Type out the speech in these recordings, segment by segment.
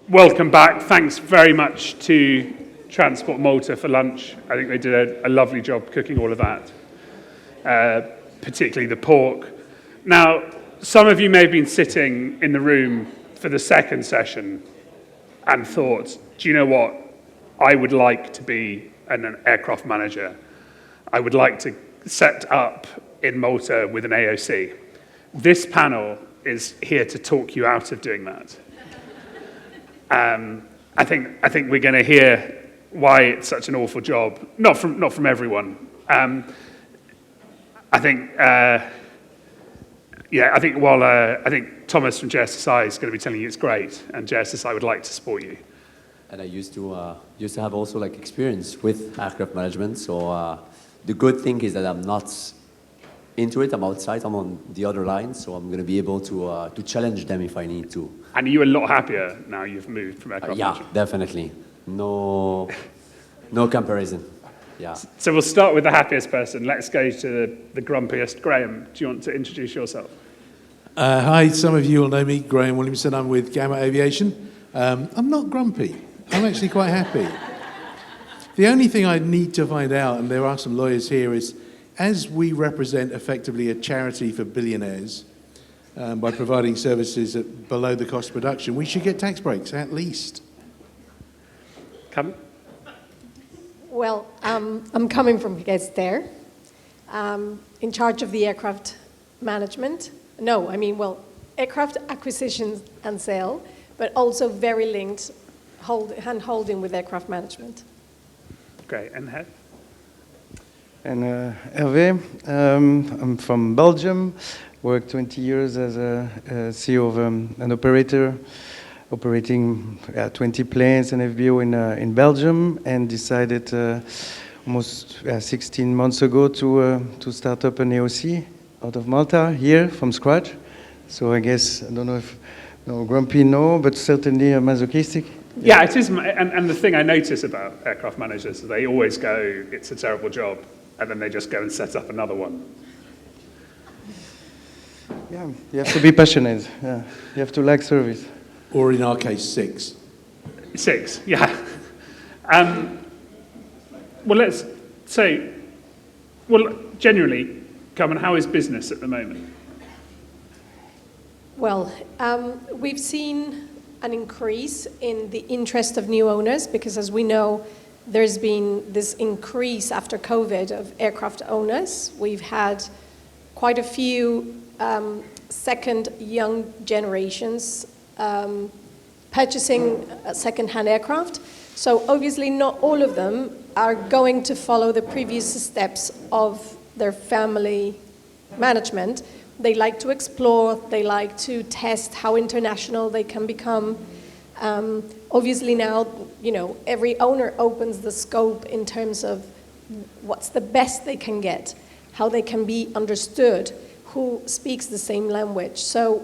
Welcome back. Thanks very much to Transport Malta for lunch. I think they did a lovely job cooking all of that, particularly the pork. Now, some of you may have been sitting in the room for the second session and thought, do you know what? I would like to be an aircraft manager. I would like to set up in Malta with an AOC. This panel is here to talk you out of doing that. I think we're going to hear why it's such an awful job. Not from everyone. I think Thomas from JSSI is going to be telling you it's great, and JSSI would like to support you. And I used to have also like experience with aircraft management. So the good thing is that I'm not into it. I'm outside. I'm on the other line, so I'm going to be able to challenge them if I need to. And are you a lot happier now you've moved from aircraft management? Yeah, definitely. No comparison. Yeah. So we'll start with the happiest person. Let's go to the grumpiest. Graham, do you want to introduce yourself? Hi, some of you will know me, Graham Williamson. I'm with Gama Aviation. I'm not grumpy. I'm actually quite happy. The only thing I need to find out, and there are some lawyers here, is as we represent effectively a charity for billionaires by providing services at below the cost of production, we should get tax breaks, at least. Carmen? Well, I'm coming from Gestair, in charge of the aircraft management. Aircraft acquisitions and sale, but also very linked, hand-holding with aircraft management. Great, and Hervé? And Hervé, I'm from Belgium, worked 20 years as a CEO of an operator, operating 20 planes and FBO in Belgium, and decided almost 16 months ago to start up an AOC out of Malta, here, from scratch. So I guess, I don't know if, grumpy, but certainly masochistic. Yeah, it is, and the thing I notice about aircraft managers is they always go, it's a terrible job, and then they just go and set up another one. Yeah, you have to be passionate. Yeah, you have to like service. Or in our case, 6. 6, yeah. Let's say, generally, Carmen, how is business at the moment? Well, we've seen an increase in the interest of new owners because, as we know, there's been this increase after COVID of aircraft owners. We've had quite a few second young generations purchasing a second-hand aircraft. So obviously not all of them are going to follow the previous steps of their family management. They like to explore, they like to test how international they can become. Obviously now, every owner opens the scope in terms of what's the best they can get, how they can be understood, who speaks the same language. So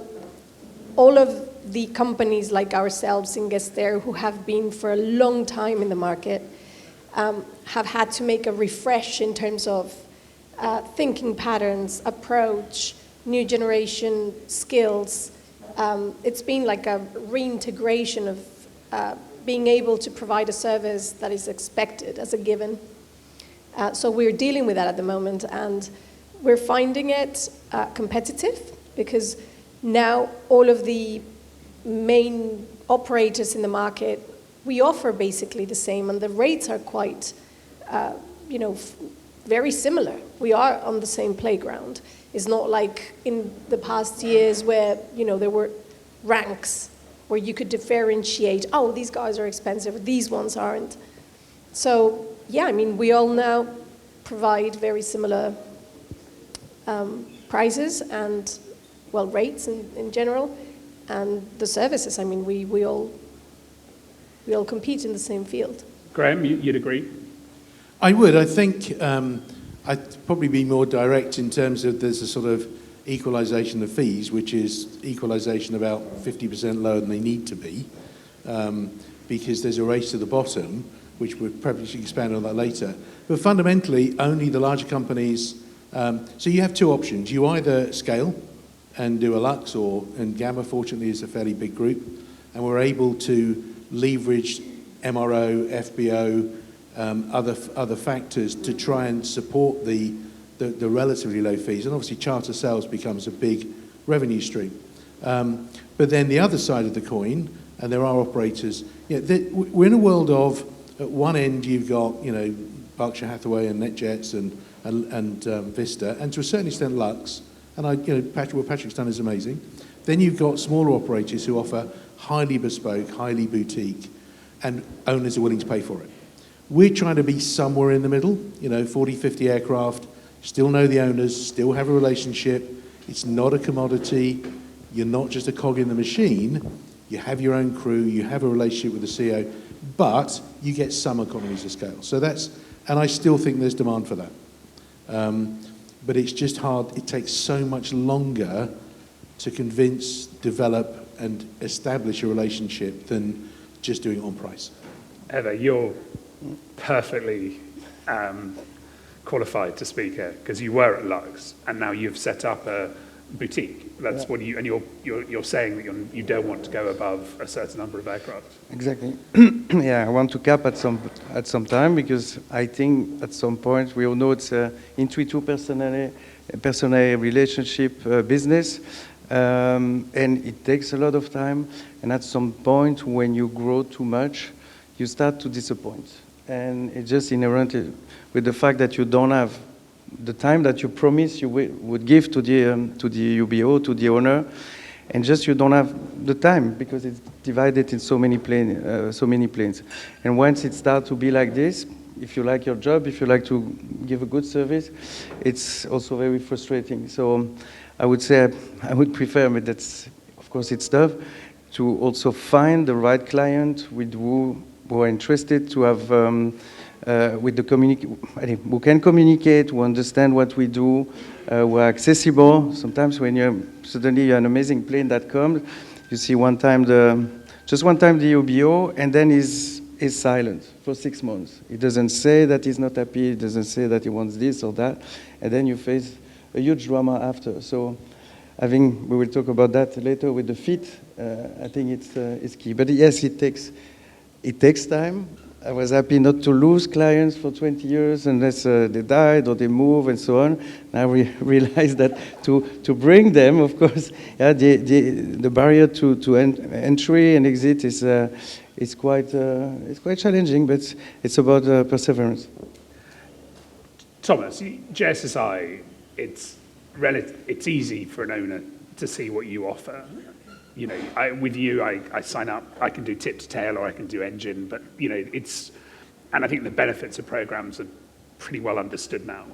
all of the companies like ourselves in Gestair, who have been for a long time in the market, have had to make a refresh in terms of thinking patterns, approach, new generation skills. It's been like a reintegration of being able to provide a service that is expected as a given. So we're dealing with that at the moment, and we're finding it competitive because now all of the main operators in the market, we offer basically the same, and the rates are quite, very similar. We are on the same playground. It's not like in the past years where, there were ranks where you could differentiate, these guys are expensive, these ones aren't. So, we all now provide very similar prices and, rates in general, and the services. We all compete in the same field. Graham, you'd agree? I would. I think I'd probably be more direct in terms of there's a sort of equalisation of fees, which is equalisation about 50% lower than they need to be, because there's a race to the bottom, which we'll probably expand on that later. But fundamentally, only the larger companies. So you have two options. You either scale and do a Lux, and Gama, fortunately, is a fairly big group, and we're able to leveraged MRO, FBO, other factors to try and support the relatively low fees. And obviously charter sales becomes a big revenue stream. But then the other side of the coin, and there are operators, we're in a world of, at one end you've got, Berkshire Hathaway and NetJets and Vista, and to a certain extent Lux, and what Patrick's done is amazing. Then you've got smaller operators who offer highly bespoke, highly boutique, and owners are willing to pay for it. We're trying to be somewhere in the middle, 40, 50 aircraft, still know the owners, still have a relationship. It's not a commodity. You're not just a cog in the machine. You have your own crew, you have a relationship with the CEO, but you get some economies of scale. So and I still think there's demand for that. But it's just hard. It takes so much longer to convince, develop, and establish a relationship than just doing it on price. Hervé, you're perfectly qualified to speak here because you were at Lux and now you've set up a boutique. That's what you, and you're saying that you don't want to go above a certain number of aircraft. Exactly. Yeah, I want to cap at some time because I think at some point we all know it's a intuitu personnel relationship business, and it takes a lot of time. And at some point, when you grow too much, you start to disappoint, and it's just inherent with the fact that you don't have the time that you promised you would give to the UBO, to the owner, and just you don't have the time because it's divided in so many planes. And once it starts to be like this, if you like your job, if you like to give a good service, it's also very frustrating. So I would say I would prefer, but that's, of course, it's tough, to also find the right client with who are interested to have with the who can communicate, who understand what we do, who are accessible. Sometimes when suddenly you're an amazing plane that comes, you see just one time the UBO, and then he's silent for 6 months. He doesn't say that he's not happy, he doesn't say that he wants this or that, and then you face a huge drama after. So we will talk about that later with the fit. I think it's key. But yes, it takes time. I was happy not to lose clients for 20 years unless they died or they move and so on. Now we realize that to bring them, of course, the barrier to entry and exit is quite challenging, but it's about perseverance. Thomas, JSSI, it's easy for an owner to see what you offer. With you, I sign up, I can do tip to tail or I can do engine, but, and I think the benefits of programs are pretty well understood now.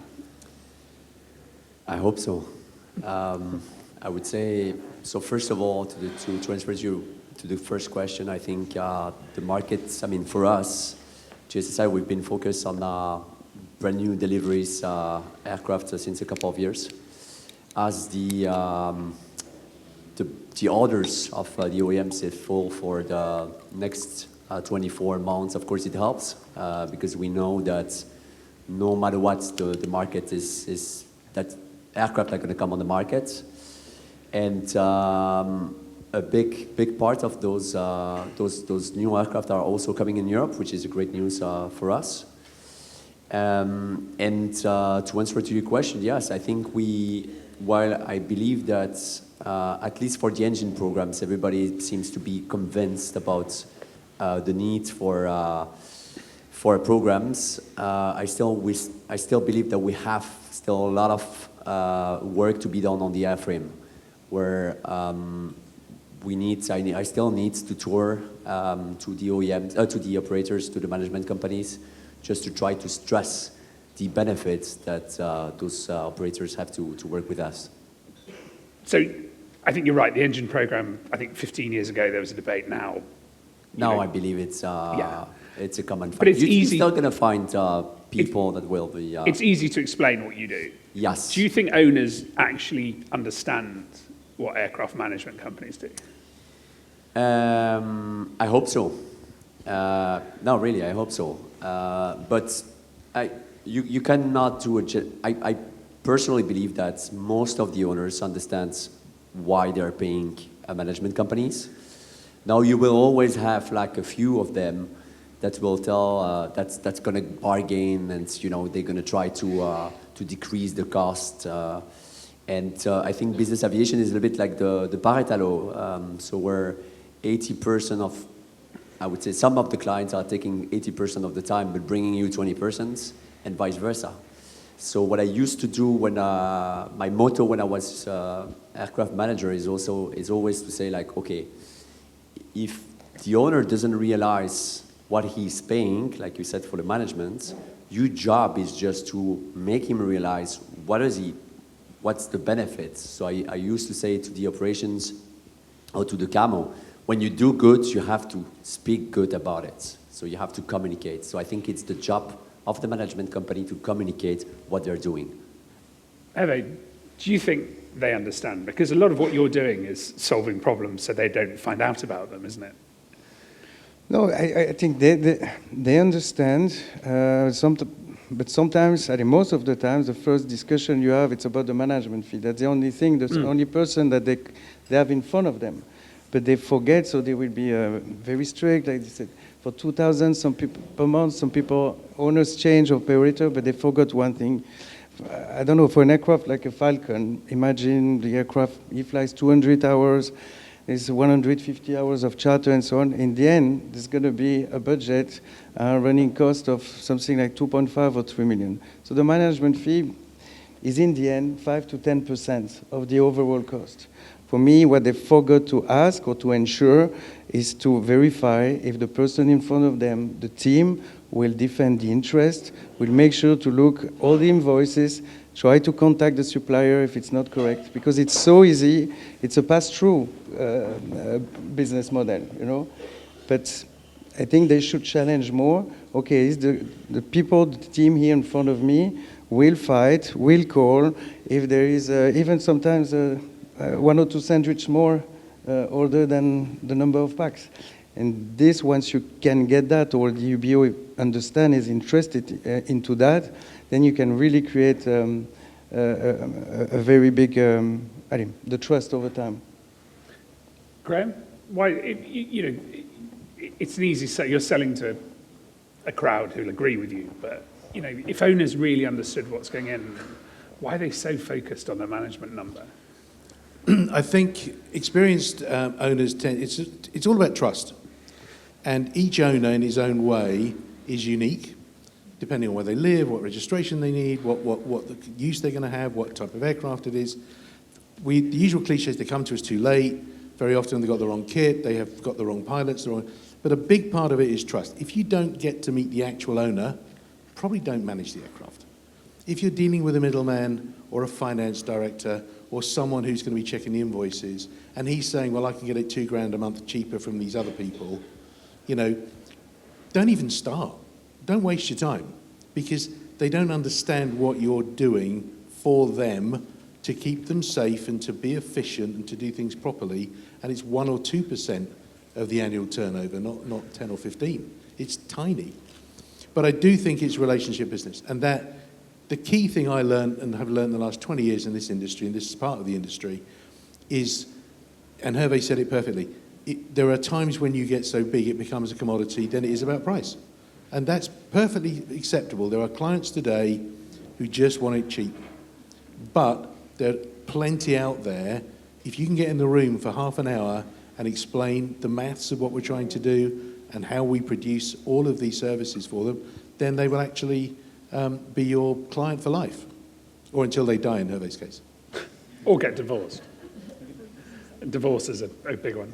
I hope so. I would say, so first of all, to transfer you to the first question, I think the markets, for us, JSSI, we've been focused on brand new deliveries aircraft since a couple of years. As the orders of the OEMs is full for the next 24 months. Of course, it helps because we know that no matter what, the market is that aircraft are going to come on the market, and a big part of those new aircraft are also coming in Europe, which is great news for us. And to answer to your question, yes, I think while I believe that at least for the engine programs, everybody seems to be convinced about the need for programs. I still believe that we have still a lot of work to be done on the airframe, where I still need to tour to the OEMs, to the operators, to the management companies, just to try to stress the benefits that those operators have to work with us. So I think you're right. The engine program, I think 15 years ago, there was a debate. Now I believe it's a common fact. But it's You're easy. still going to find people that will be... It's easy to explain what you do. Yes. Do you think owners actually understand what aircraft management companies do? I hope so. No, really, I hope so. But you cannot do it. I personally believe that most of the owners understand why they're paying management companies. Now you will always have like a few of them that will tell that's going to bargain, and you know they're going to try to decrease the cost. And I think business aviation is a bit like the Pareto law. So where 80% of, I would say, some of the clients are taking 80% of the time, but bringing you 20%, and vice versa. So what I used to do when my motto when I was aircraft manager is always to say like, okay, if the owner doesn't realize what he's paying, like you said for the management, your job is just to make him realize what's the benefits. So I used to say to the operations or to the camo, when you do good, you have to speak good about it. So you have to communicate. So I think it's the job of the management company to communicate what they're doing. Hervé, do you think they understand? Because a lot of what you're doing is solving problems so they don't find out about them, isn't it? No, I think they understand. But sometimes, I think most of the times, the first discussion you have, it's about the management fee. That's the only thing, that's the only person that they have in front of them. But they forget, so they will be very strict, like they said. For 2,000 some people per month, some people, owners change operator, but they forgot one thing. I don't know, for an aircraft like a Falcon, imagine the aircraft, he flies 200 hours, there's 150 hours of charter and so on. In the end, there's going to be a budget running cost of something like 2.5 or 3 million. So the management fee is in the end 5 to 10% of the overall cost. For me, what they forgot to ask or to ensure is to verify if the person in front of them, the team, will defend the interest, will make sure to look all the invoices, try to contact the supplier if it's not correct, because it's so easy. It's a pass-through business model, you know. But I think they should challenge more. Okay, is the people, the team here in front of me will fight, will call if there is even sometimes 1 or 2 sandwich more order than the number of packs. And this, once you can get that, or the UBO understand is interested into that, then you can really create a very big, the trust over time. Graham, why? It's an easy sell. You're selling to a crowd who'll agree with you, but if owners really understood what's going in, why are they so focused on the management number? I think experienced owners it's all about trust. And each owner in his own way is unique, depending on where they live, what registration they need, what the use they're going to have, what type of aircraft it is. The usual cliches, they come to us too late. Very often they've got the wrong kit, they have got the wrong pilots. But a big part of it is trust. If you don't get to meet the actual owner, probably don't manage the aircraft. If you're dealing with a middleman or a finance director or someone who's going to be checking the invoices, and he's saying, well, I can get it $2,000 a month cheaper from these other people, don't even start. Don't waste your time, because they don't understand what you're doing for them to keep them safe and to be efficient and to do things properly. And it's 1 or 2% of the annual turnover, not 10 or 15. It's tiny. But I do think it's relationship business. And that the key thing I learned and have learned the last 20 years in this industry, and this is part of the industry, is, and Hervé said it perfectly, there are times when you get so big it becomes a commodity, then it is about price. And that's perfectly acceptable. There are clients today who just want it cheap. But there are plenty out there. If you can get in the room for half an hour and explain the maths of what we're trying to do and how we produce all of these services for them, then they will actually be your client for life, or until they die in Hervé's case. Or get divorced. Divorce is a big one.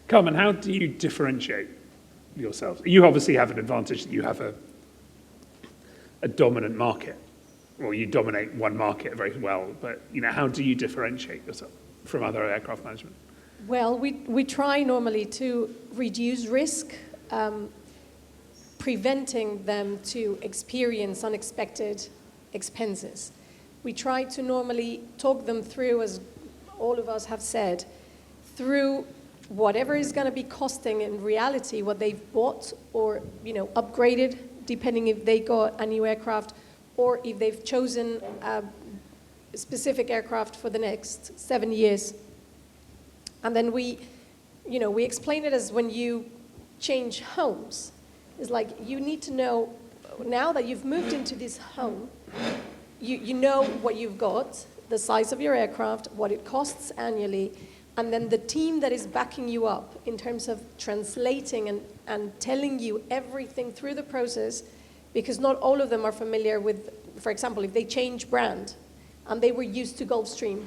Carmen, how do you differentiate yourselves? You obviously have an advantage that you have a dominant market, or you dominate one market very well, but how do you differentiate yourself from other aircraft management? Well, we try normally to reduce risk, preventing them to experience unexpected expenses. We try to normally talk them through, as all of us have said, through whatever is going to be costing in reality what they've bought or upgraded, depending if they got a new aircraft or if they've chosen a specific aircraft for the next 7 years. And then we we explain it as when you change homes. It's like you need to know, now that you've moved into this home, you know what you've got, the size of your aircraft, what it costs annually, and then the team that is backing you up in terms of translating and telling you everything through the process, because not all of them are familiar with, for example, if they change brand and they were used to Gulfstream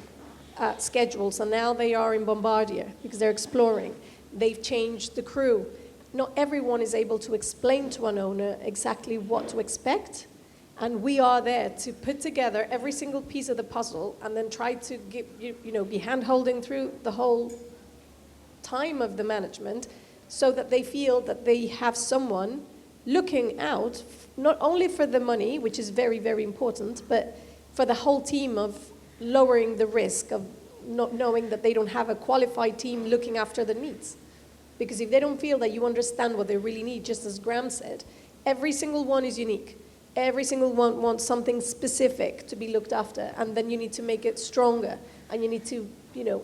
schedules and now they are in Bombardier because they're exploring. They've changed the crew. Not everyone is able to explain to an owner exactly what to expect, and we are there to put together every single piece of the puzzle and then try to be hand-holding through the whole time of the management so that they feel that they have someone looking out not only for the money, which is very, very important, but for the whole team of lowering the risk of not knowing that they don't have a qualified team looking after the needs. Because if they don't feel that you understand what they really need, just as Graham said, every single one is unique. Every single one wants something specific to be looked after, and then you need to make it stronger, and you need to,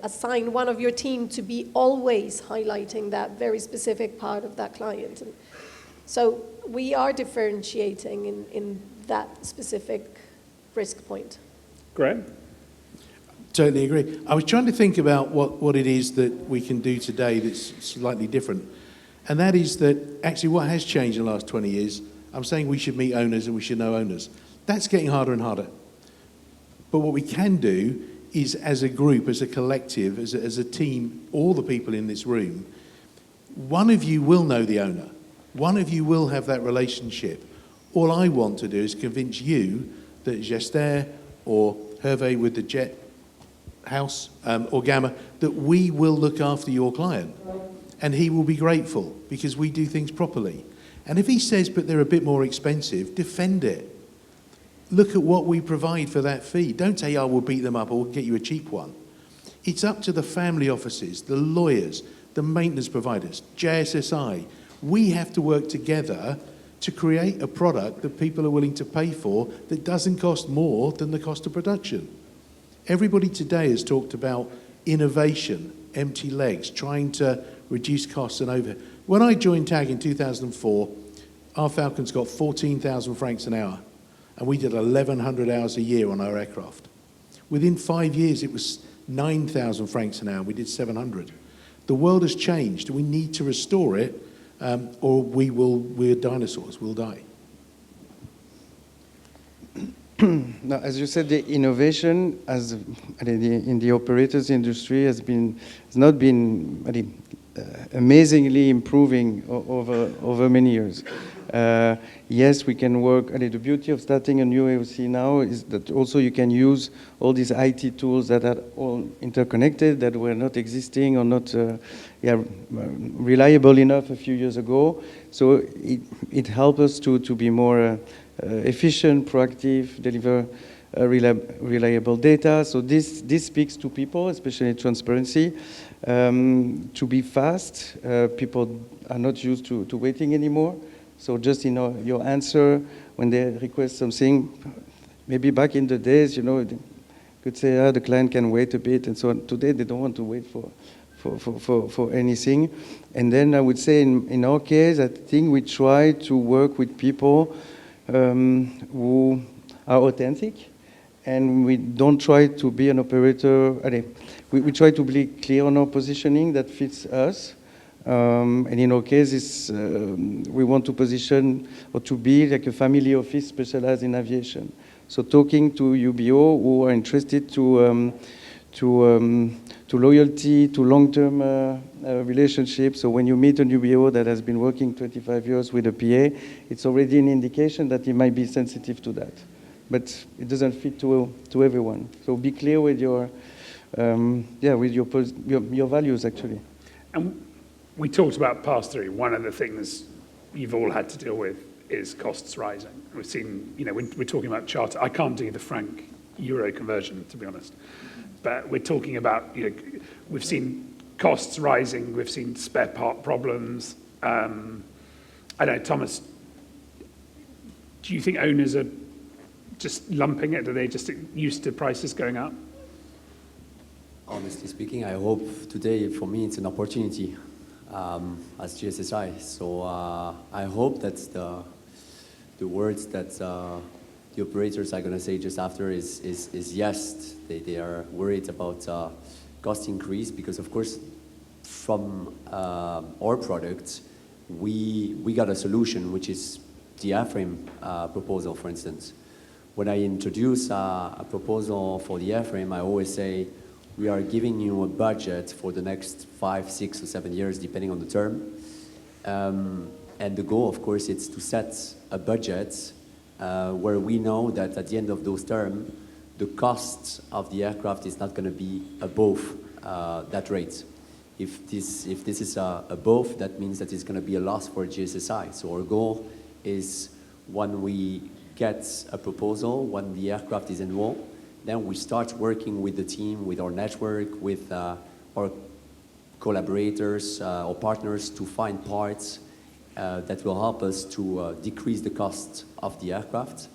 assign one of your team to be always highlighting that very specific part of that client. And so we are differentiating in that specific risk point. Graham? Totally agree. I was trying to think about what it is that we can do today that's slightly different. And that is that actually what has changed in the last 20 years, I'm saying we should meet owners and we should know owners. That's getting harder and harder. But what we can do is as a group, as a collective, as a team, all the people in this room, one of you will know the owner. One of you will have that relationship. All I want to do is convince you that Gestair or Hervé with the JetHouse or Gama, that we will look after your client. And he will be grateful because we do things properly. And if he says, but they're a bit more expensive, defend it. Look at what we provide for that fee. Don't say, we'll beat them up or we'll get you a cheap one. It's up to the family offices, the lawyers, the maintenance providers, JSSI. We have to work together to create a product that people are willing to pay for that doesn't cost more than the cost of production. Everybody today has talked about innovation, empty legs, trying to reduce costs and overhead. When I joined TAG in 2004, our Falcons got 14,000 francs an hour, and we did 1,100 hours a year on our aircraft. Within 5 years, it was 9,000 francs an hour, and we did 700. The world has changed, and we need to restore it, or we're dinosaurs, we'll die. Now, as you said, the innovation in the operators industry has not been amazingly improving over many years. Yes, we can work. The beauty of starting a new AOC now is that also you can use all these IT tools that are all interconnected, that were not existing or not reliable enough a few years ago. So it helps us to be more efficient, proactive, deliver reliable data. So this speaks to people, especially transparency. To be fast, people are not used to waiting anymore. So just your answer when they request something, maybe back in the days, they could say, the client can wait a bit and so on. Today they don't want to wait for anything. And then I would say in our case, I think we try to work with people who are authentic, and we don't try to be an operator. We try to be clear on our positioning that fits us. And in our case, we want to position or to be like a family office specialized in aviation. So talking to UBO who are interested to loyalty, to long-term relationships. So when you meet an UBO that has been working 25 years with a PA, it's already an indication that he might be sensitive to that. But it doesn't fit to everyone. So be clear with your values actually. And we talked about pass-through. One of the things you've all had to deal with is costs rising. We've seen, we're talking about charter. I can't do the franc euro conversion, to be honest. But we're talking about, we've seen costs rising. We've seen spare part problems. I don't know, Thomas, do you think owners are just lumping it? Are they just used to prices going up? Honestly speaking, I hope today, for me, it's an opportunity. as JSSI. So I hope that the words that the operators are going to say just after is yes. They are worried about cost increase because, of course, from our product, we got a solution, which is the airframe proposal, for instance. When I introduce a proposal for the airframe, I always say, we are giving you a budget for the next 5, 6, or 7 years, depending on the term. And the goal, of course, is to set a budget where we know that at the end of those terms, the cost of the aircraft is not going to be above that rate. If this is above, that means that it's going to be a loss for GSSI. So our goal is when we get a proposal, when the aircraft is enrolled, then we start working with the team, with our network, with our collaborators or partners to find parts that will help us to decrease the cost of the aircraft,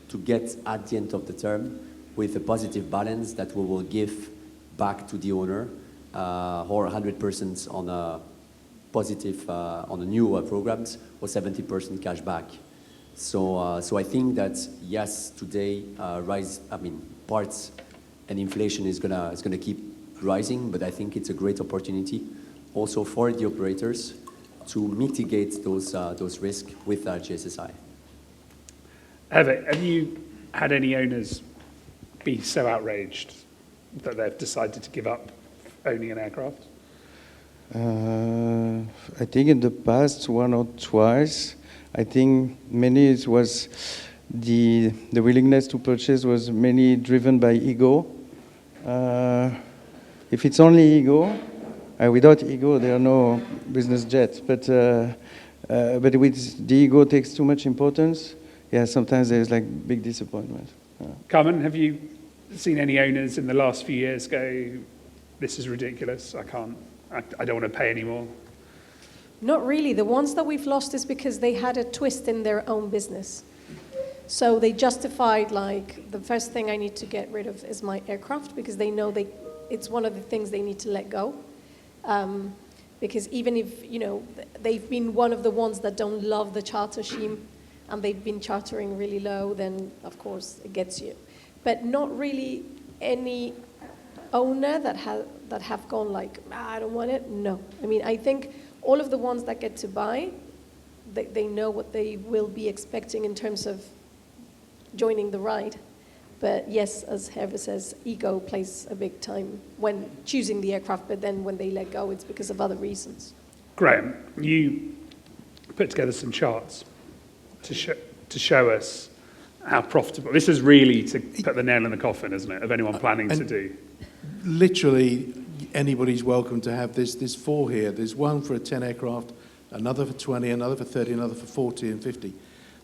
to get at the end of the term with a positive balance that we will give back to the owner, or 100% on a positive, on the new programs, or 70% cash back. So I think that yes, today parts and inflation is gonna keep rising, but I think it's a great opportunity also for the operators to mitigate those risks with JSSI. Hervé, have you had any owners be so outraged that they've decided to give up owning an aircraft? I think in the past, one or twice, I think mainly it was the willingness to purchase was mainly driven by ego. If it's only ego, without ego, there are no business jets. But with the ego takes too much importance, yeah, sometimes there's like big disappointment. Carmen, have you seen any owners in the last few years go, this is ridiculous, I don't want to pay anymore? Not really. The ones that we've lost is because they had a twist in their own business. So they justified, like, the first thing I need to get rid of is my aircraft, because they know it's one of the things they need to let go. Because even if, they've been one of the ones that don't love the charter scheme, and they've been chartering really low, then, of course, it gets you. But not really any owner that have gone like, I don't want it. No. I mean, I think all of the ones that get to buy, they know what they will be expecting in terms of joining the ride. But yes, as Hervé says, ego plays a big time when choosing the aircraft, but then when they let go, it's because of other reasons. Graham, you put together some charts to show us how profitable. This is really to put the nail in the coffin, isn't it, of anyone planning to do? Literally, anybody's welcome to have this. There's 4 here. There's one for a 10 aircraft, another for 20, another for 30, another for 40 and 50.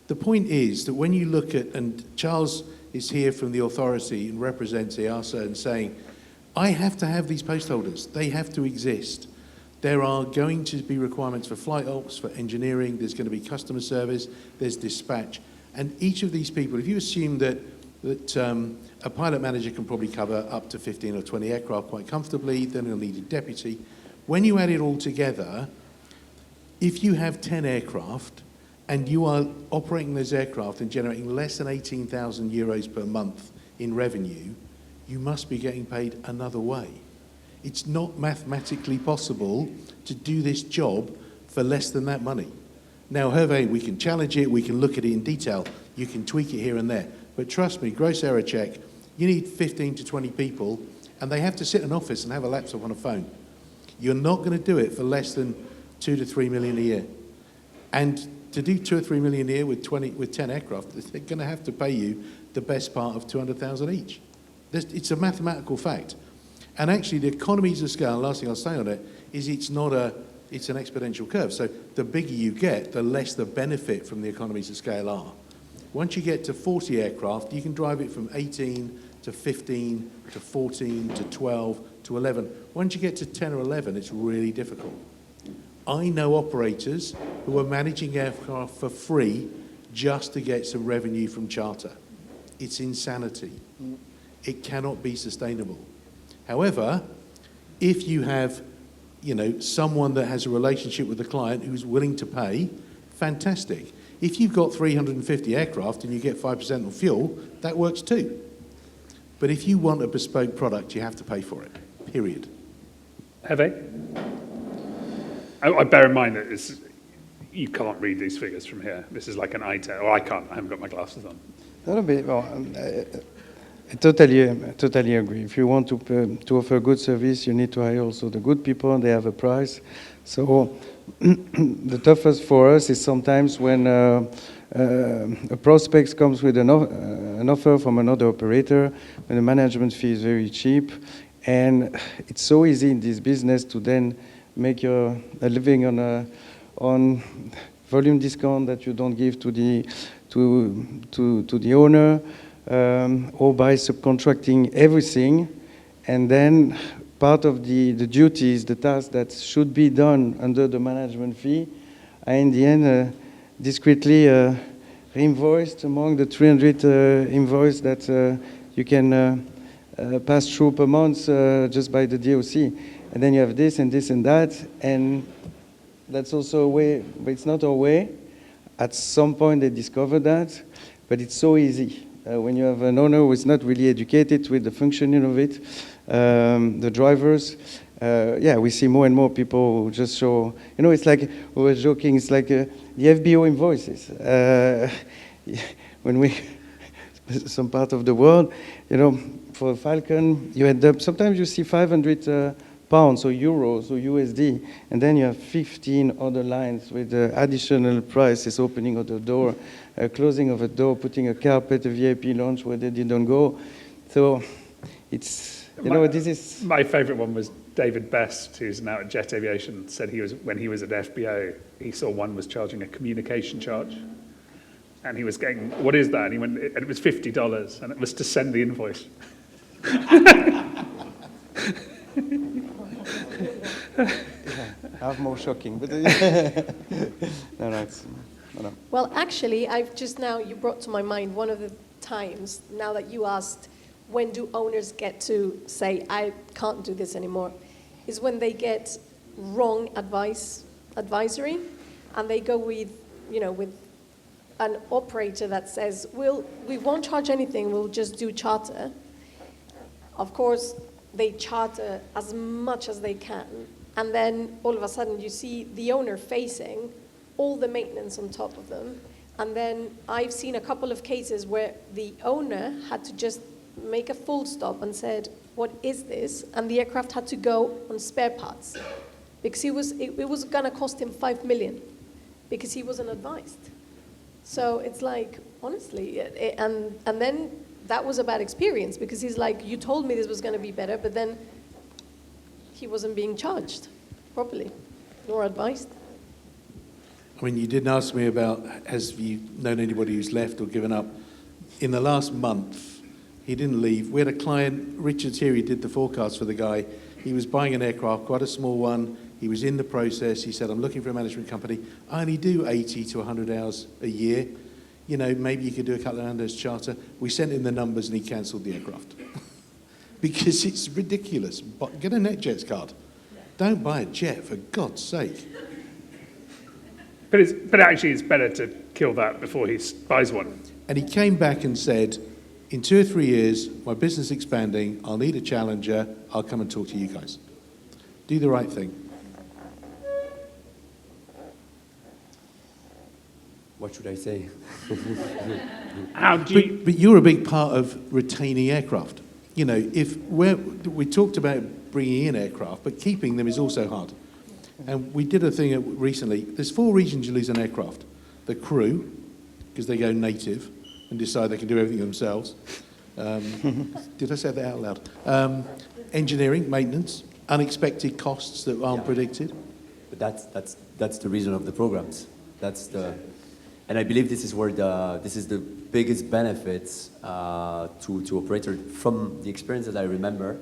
The point is that when you look at, and Charles is here from the authority and represents EASA and saying, I have to have these post holders. They have to exist. There are going to be requirements for flight ops, for engineering, there's going to be customer service, there's dispatch. And each of these people, if you assume that a pilot manager can probably cover up to 15 or 20 aircraft quite comfortably, then he'll need a deputy. When you add it all together, if you have 10 aircraft and you are operating those aircraft and generating less than 18,000 euros per month in revenue, you must be getting paid another way. It's not mathematically possible to do this job for less than that money. Now, Hervé, we can challenge it, we can look at it in detail, you can tweak it here and there. But trust me, gross error check, you need 15 to 20 people, and they have to sit in an office and have a laptop on a phone. You're not going to do it for less than 2 to 3 million a year. And to do 2 or 3 million a year with 10 aircraft, they're going to have to pay you the best part of 200,000 each. It's a mathematical fact. And actually, the economies of scale, last thing I'll say on it, is it's an exponential curve. So the bigger you get, the less the benefit from the economies of scale are. Once you get to 40 aircraft, you can drive it from 18 to 15 to 14 to 12 to 11. Once you get to 10 or 11, it's really difficult. I know operators who are managing aircraft for free just to get some revenue from charter. It's insanity. It cannot be sustainable. However, if you have you know, someone that has a relationship with the client who's willing to pay, fantastic. If you've got 350 aircraft and you get 5% on fuel, that works too. But if you want a bespoke product, you have to pay for it, period. Hervé? I bear in mind that you can't read these figures from here. This is like an eye test. Or I can't. I haven't got my glasses on. I totally agree. If you want to offer good service, you need to hire also the good people, and they have a price. So the toughest for us is sometimes when a prospect comes with an offer from another operator, when the management fee is very cheap, and it's so easy in this business to then make a living on volume discount that you don't give to the owner, or by subcontracting everything, and then part of the duties, the tasks that should be done under the management fee, are in the end discreetly invoiced among the 300 invoice that you can pass through per month just by the DOC. And then you have this and this and that, and that's also a way, but it's not our way. At some point they discover that, but it's so easy. When you have an owner who is not really educated with the functioning of it, the drivers, we see more and more people who just show, you know, it's like, we were joking, it's like the FBO invoices. When we, some part of the world, you know, for Falcon, you end up, sometimes you see 500 pounds or euros or USD, and then you have 15 other lines with additional prices, opening of the door, closing of a door, putting a carpet, a VIP lounge where they didn't go. So it's, you know, this is... My favourite one was David Best, who's now at Jet Aviation, said when he was at FBO, he saw one was charging a communication charge. And he was getting, what is that? And he went, and it was $50, and it was to send the invoice. I have more shocking, but no. Well, actually, you brought to my mind one of the times, now that you asked, when do owners get to say, I can't do this anymore, is when they get wrong advisory, and they go with an operator that says, we won't charge anything, we'll just do charter. Of course, they charter as much as they can, and then all of a sudden you see the owner facing all the maintenance on top of them, and then I've seen a couple of cases where the owner had to just make a full stop and said, what is this? And the aircraft had to go on spare parts, because it was going to cost him 5 million, because he wasn't advised. So it's like, honestly, and then that was a bad experience, because he's like, you told me this was going to be better, but then he wasn't being charged properly, nor advised. I mean, you didn't ask me about, has you known anybody who's left or given up? In the last month, he didn't leave. We had a client, Richard's here, he did the forecast for the guy. He was buying an aircraft, quite a small one. He was in the process. He said, I'm looking for a management company. I only do 80 to 100 hours a year. You know, maybe you could do a couple of hours charter. We sent him the numbers and he cancelled the aircraft. Because it's ridiculous. But get a NetJets card. Don't buy a jet, for God's sake. But actually, it's better to kill that before he buys one. And he came back and said, in 2 or 3 years, my business is expanding, I'll need a challenger, I'll come and talk to you guys. Do the right thing. What should I say? How do you... But you're a big part of retaining aircraft. You know, we talked about bringing in aircraft, but keeping them is also hard. And we did a thing recently. There's 4 reasons you lose an aircraft. The crew, because they go native and decide they can do everything themselves. Did I say that out loud? Engineering, maintenance, unexpected costs that aren't predicted. But that's the reason of the programs. And I believe this is where this is the biggest benefits to operator from the experience that I remember,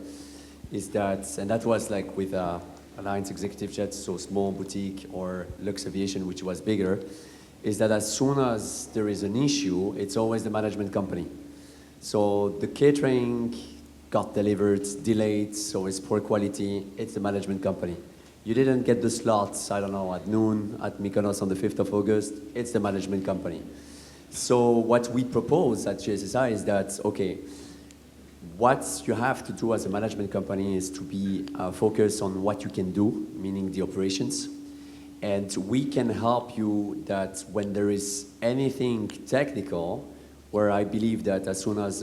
is that, and that was like with Alliance Executive Jets, so small boutique, or Lux Aviation, which was bigger, is that as soon as there is an issue, it's always the management company. So the catering got delivered, delayed, so it's poor quality, it's the management company. You didn't get the slots, I don't know, at noon at Mykonos on the 5th of August. It's the management company. So what we propose at JSSI is that, okay, what you have to do as a management company is to be focused on what you can do, meaning the operations. And we can help you that when there is anything technical, where I believe that as soon as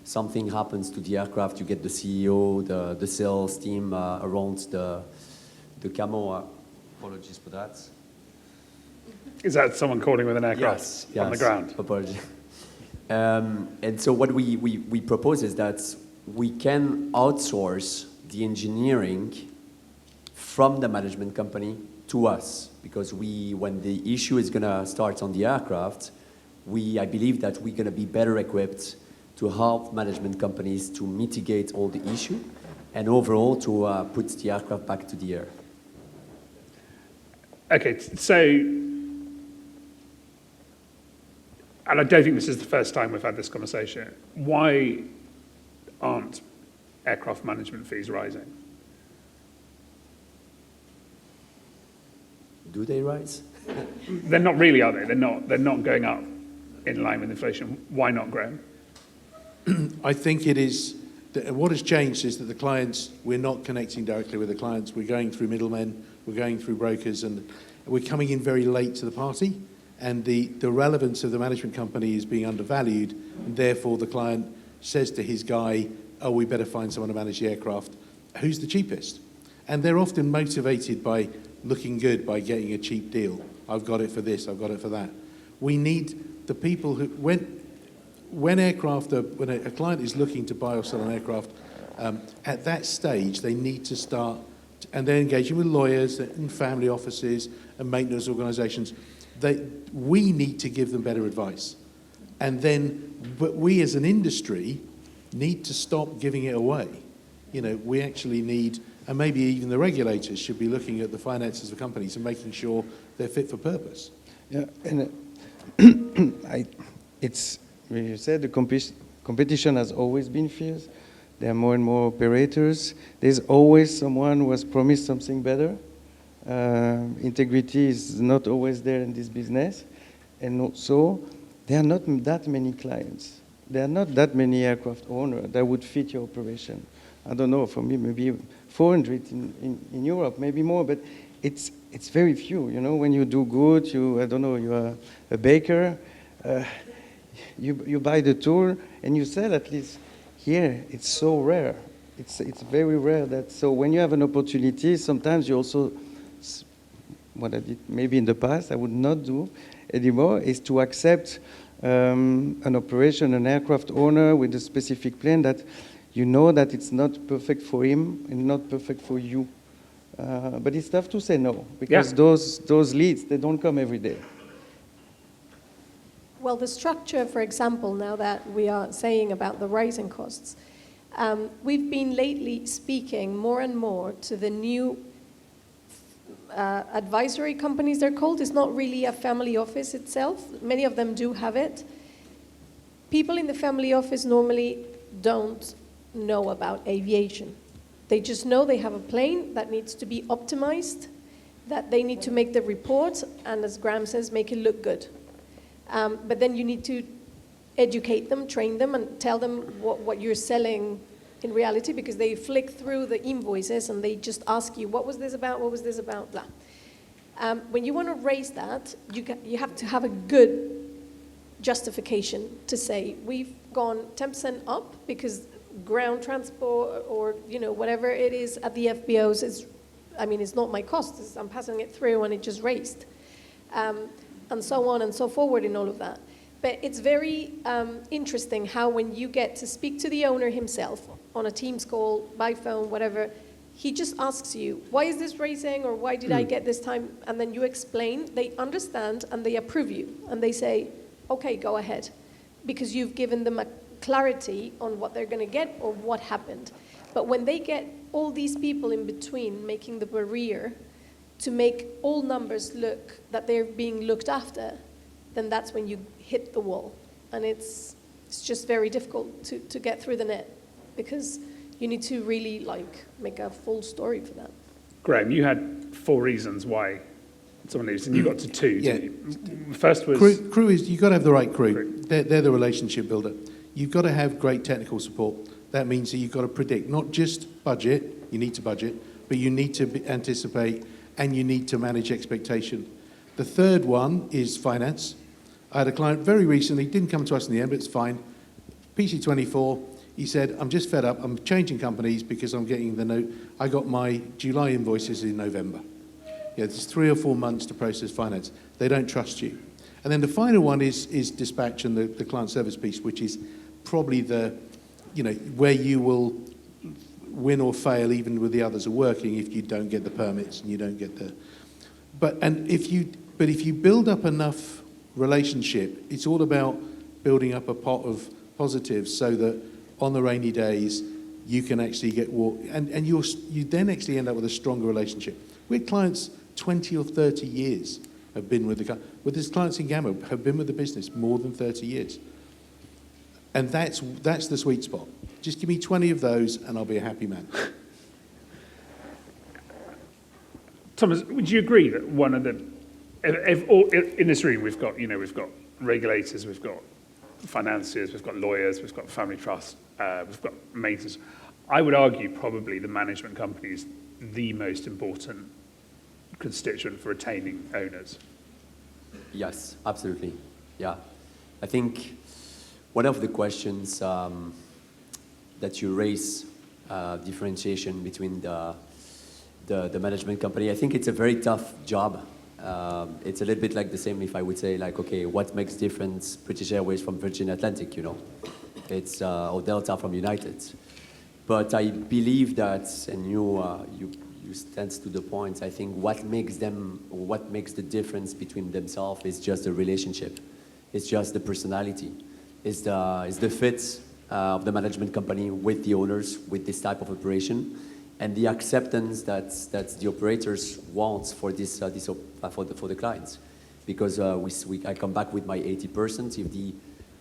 something happens to the aircraft, you get the CEO, the sales team around the camo. Apologies for that. Is that someone calling with an aircraft Yes, on the ground? Apologies. And so what we propose is that we can outsource the engineering from the management company to us, because when the issue is going to start on the aircraft, I believe that we're going to be better equipped to help management companies to mitigate all the issue and overall to put the aircraft back to the air. Okay, so, and I don't think this is the first time we've had this conversation. Why aren't aircraft management fees rising? Do they rise? They're not really, are they? They're not going up in line with inflation. Why not, Graham? I think it is, what has changed is that the clients, we're not connecting directly with the clients, we're going through middlemen, we're going through brokers, and we're coming in very late to the party, and the relevance of the management company is being undervalued, and therefore the client says to his guy, oh, we better find someone to manage the aircraft. Who's the cheapest? And they're often motivated by looking good, by getting a cheap deal. I've got it for this, I've got it for that. We need the people who, when a client is looking to buy or sell an aircraft, at that stage they need to start, and they're engaging with lawyers and family offices and maintenance organisations. We need to give them better advice. And then, but we as an industry need to stop giving it away. You know, we actually need, and maybe even the regulators should be looking at the finances of companies and making sure they're fit for purpose. Yeah, and it's, when you said the competition has always been fierce. There are more and more operators. There's always someone who has promised something better. Integrity is not always there in this business. And also, there are not that many clients. There are not that many aircraft owners that would fit your operation. I don't know, for me, maybe 400 in Europe, maybe more, but it's very few. You know, when you do good, I don't know, you are a baker, you buy the tool and you sell at least. Here, it's so rare. It's very rare that, so when you have an opportunity, sometimes you also, what I did maybe in the past, I would not do anymore, is to accept an operation, an aircraft owner with a specific plan that you know that it's not perfect for him and not perfect for you. But it's tough to say no, because those leads, they don't come every day. Well, the structure, for example, now that we are saying about the rising costs, we've been lately speaking more and more to the new advisory companies, they're called. It's not really a family office itself. Many of them do have it. People in the family office normally don't know about aviation. They just know they have a plane that needs to be optimized, that they need to make the report, and as Graham says, make it look good. But then you need to educate them, train them, and tell them what you're selling in reality, because they flick through the invoices and they just ask you, what was this about, blah. When you want to raise that, you have to have a good justification to say, we've gone 10% up because ground transport or whatever it is at the FBOs is, it's not my cost, I'm passing it through and it just raised. And so on and so forward in all of that. But it's very interesting how when you get to speak to the owner himself on a Teams call, by phone, whatever, he just asks you, why is this raising, or why did I get this time? And then you explain, they understand and they approve you. And they say, okay, go ahead. Because you've given them a clarity on what they're going to get or what happened. But when they get all these people in between making the barrier to make all numbers look that they're being looked after, then that's when you hit the wall. And it's just very difficult to get through the net, because you need to really make a full story for that. Graham, you had 4 reasons why someone leaves, and you got to 2, Yeah. didn't you? First was... Crew is, you've got to have the right crew. They're the relationship builder. You've got to have great technical support. That means that you've got to predict, not just budget, you need to budget, but you need to anticipate and you need to manage expectation. The third one is finance. I had a client very recently, didn't come to us in the end, but it's fine. PC24, he said, I'm just fed up, I'm changing companies because I'm getting the note. I got my July invoices in November. Yeah, it's 3 or 4 months to process finance. They don't trust you. And then the final one is dispatch and the client service piece, which is probably the, where you will win or fail even with the others are working if you don't get the permits and you don't get the... But if you build up enough relationship, it's all about building up a pot of positives so that on the rainy days you can actually get and you then actually end up with a stronger relationship. We had clients 20 or 30 years have been with these clients in Gama have been with the business more than 30 years. And that's the sweet spot. Just give me 20 of those and I'll be a happy man. Thomas, would you agree that one of the... in this room we've got regulators, we've got financiers, we've got lawyers, we've got family trust, we've got maintenance. I would argue probably the management company is the most important constituent for retaining owners. Yes, absolutely. Yeah. I think one of the questions that you raise, differentiation between the management company, I think it's a very tough job. It's a little bit like the same if I would say like, okay, what makes difference British Airways from Virgin Atlantic, It's or Delta from United. But I believe that, and you stand to the point, I think what makes the difference between themselves is just the relationship. It's just the personality. It's the fit of the management company with the owners, with this type of operation, and the acceptance that the operators want for this for the clients. Because I come back with my 80%. If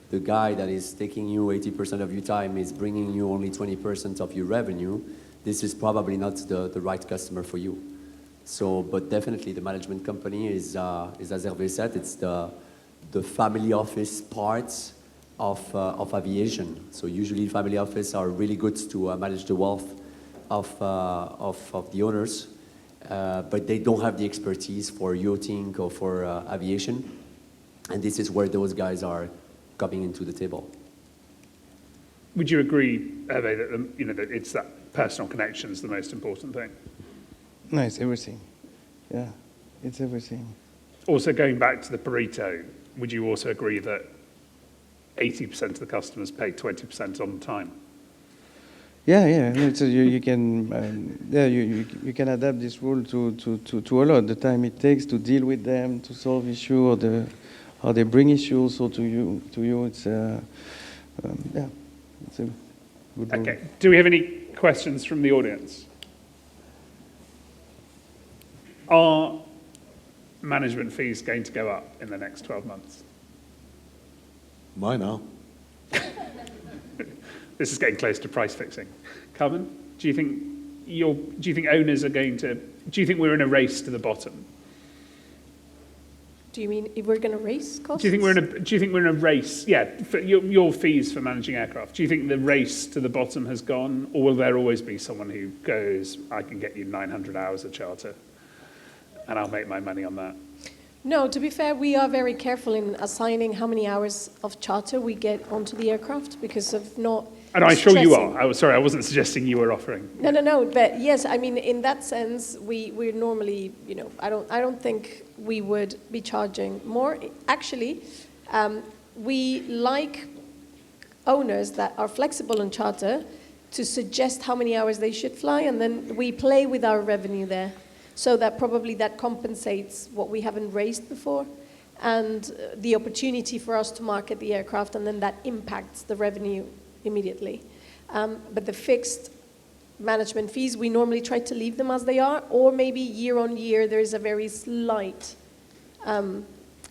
the guy that is taking you 80% of your time is bringing you only 20% of your revenue, this is probably not the right customer for you. So, but definitely the management company is as Hervé said, it's the family office part of aviation. So usually family office are really good to manage the wealth of the owners, but they don't have the expertise for yachting or for aviation, and this is where those guys are coming into the table. Would you agree, Hervé, that that it's that personal connection is the most important thing? No, it's everything. Yeah, it's everything. Also, going back to the burrito, would you also agree that 80% of the customers pay 20% on time? Yeah. So you can you can adapt this rule to a lot. The time it takes to deal with them, to solve issue, or they bring issues. So to you, it's it's a good rule. Okay. Do we have any questions from the audience? Are management fees going to go up in the next 12 months? Mine are. This is getting close to price fixing. Carmen, do you think owners are going to? Do you think we're in a race to the bottom? Do you mean if we're going to raise costs? Do you think we're in a race? Yeah, for your fees for managing aircraft. Do you think the race to the bottom has gone, or will there always be someone who goes, I can get you 900 hours of charter, and I'll make my money on that? No, to be fair, we are very careful in assigning how many hours of charter we get onto the aircraft because of not. And I'm sure you are. I wasn't suggesting you were offering. No. But yes, I mean, in that sense, we're normally, I don't think we would be charging more. Actually, we like owners that are flexible on charter to suggest how many hours they should fly, and then we play with our revenue there. So that probably that compensates what we haven't raised before and the opportunity for us to market the aircraft, and then that impacts the revenue immediately. But the fixed management fees, we normally try to leave them as they are, or maybe year on year there is a very slight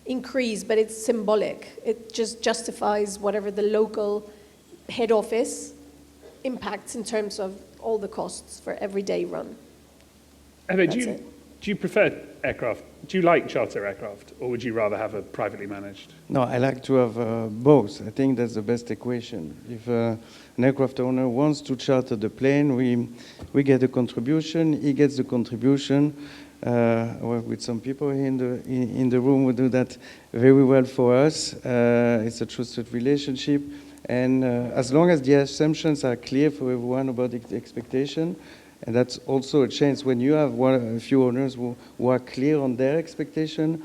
increase, but it's symbolic. It just justifies whatever the local head office impacts in terms of all the costs for everyday run. Hervé, That's do it. you prefer aircraft? Do you like charter aircraft, or would you rather have a privately managed? No, I like to have both. I think that's the best equation. If an aircraft owner wants to charter the plane, we get a contribution, he gets the contribution. I work with some people here in the room who do that very well for us. It's a trusted relationship. And as long as the assumptions are clear for everyone about the expectation, and that's also a chance when you have a few owners who are clear on their expectation.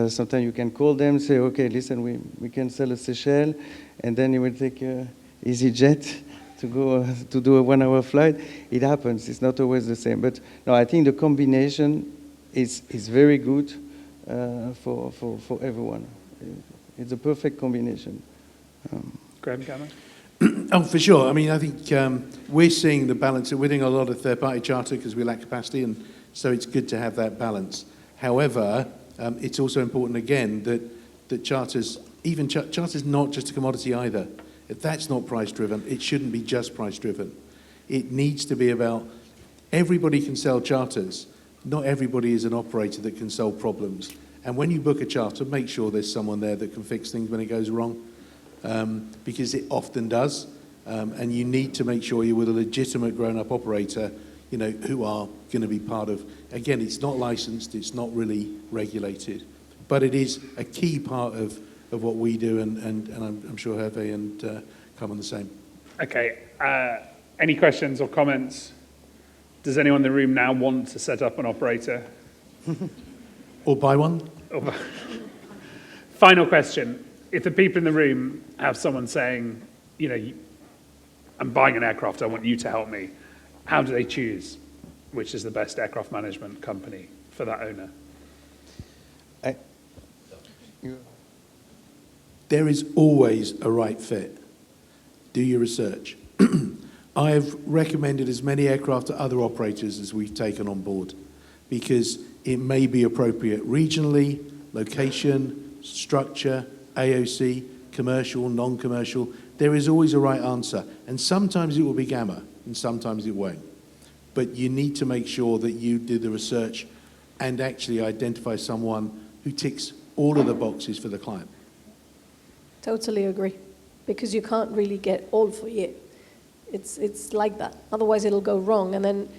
Sometimes you can call them, say, okay, listen, we can sell a Seychelles, and then you will take EasyJet to go to do a 1 hour flight. It happens. It's not always the same. But no, I think the combination is very good for everyone. It's a perfect combination. Graham, Gama? Oh, for sure. I mean, I think we're seeing the balance. We're doing a lot of third-party charter because we lack capacity, and so it's good to have that balance. However, it's also important, again, that charter's not just a commodity either. If that's not price-driven, it shouldn't be just price-driven. It needs to be about everybody can sell charters. Not everybody is an operator that can solve problems. And when you book a charter, make sure there's someone there that can fix things when it goes wrong. Because it often does, and you need to make sure you're with a legitimate grown-up operator, who are going to be part of. Again, it's not licensed, it's not really regulated, but it is a key part of what we do, and I'm sure Hervé and Carmen the same. Okay. Any questions or comments? Does anyone in the room now want to set up an operator? Or buy one? Final question. If the people in the room have someone saying, I'm buying an aircraft, I want you to help me, how do they choose which is the best aircraft management company for that owner? There is always a right fit. Do your research. I have recommended as many aircraft to other operators as we've taken on board because it may be appropriate regionally, location, structure, AOC, commercial, non-commercial. There is always a right answer. And sometimes it will be Gama, and sometimes it won't. But you need to make sure that you do the research and actually identify someone who ticks all of the boxes for the client. Totally agree, because you can't really get all for you. It's like that. Otherwise, it'll go wrong, and then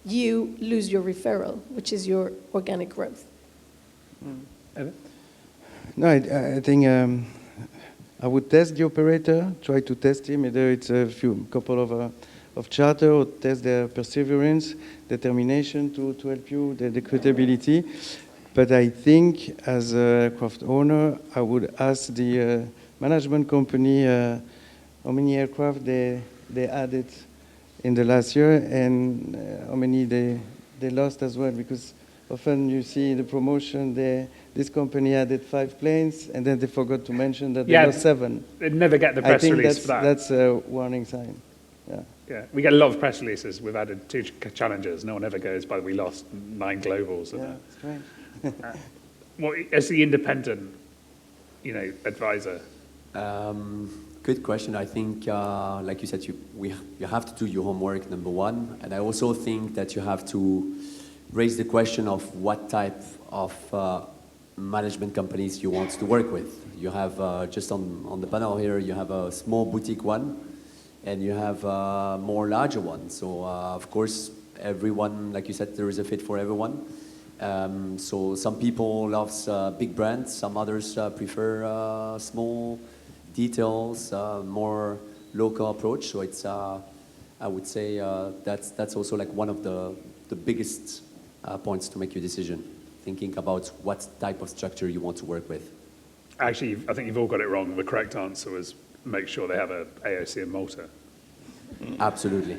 you lose your referral, which is your organic growth. No, I think I would test the operator, try to test him, either it's a couple of charter or test their perseverance, determination to help you, the credibility. But I think as a aircraft owner, I would ask the management company how many aircraft they added in the last year and how many they lost as well, because often you see the promotion, this company added 5 planes, and then they forgot to mention that they lost 7. They'd never get the press release for that. That's a warning sign. Yeah, we get a lot of press releases. We've added 2 Challengers. No one ever goes, but we lost 9 Globals. Yeah, that's right. As the independent, advisor. Good question. I think, like you said, you have to do your homework, number one. And I also think that you have to raise the question of what type of management companies you want to work with. You have, just on the panel here, you have a small boutique one, and you have a more larger one. So, of course, everyone, like you said, there is a fit for everyone. So some people love big brands, some others prefer small details, more local approach. So it's, I would say that's also like one of the biggest points to make your decision, thinking about what type of structure you want to work with. Actually, I think you've all got it wrong. The correct answer was make sure they have a AOC in Malta. Absolutely.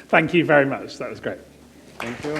Thank you very much. That was great. Thank you.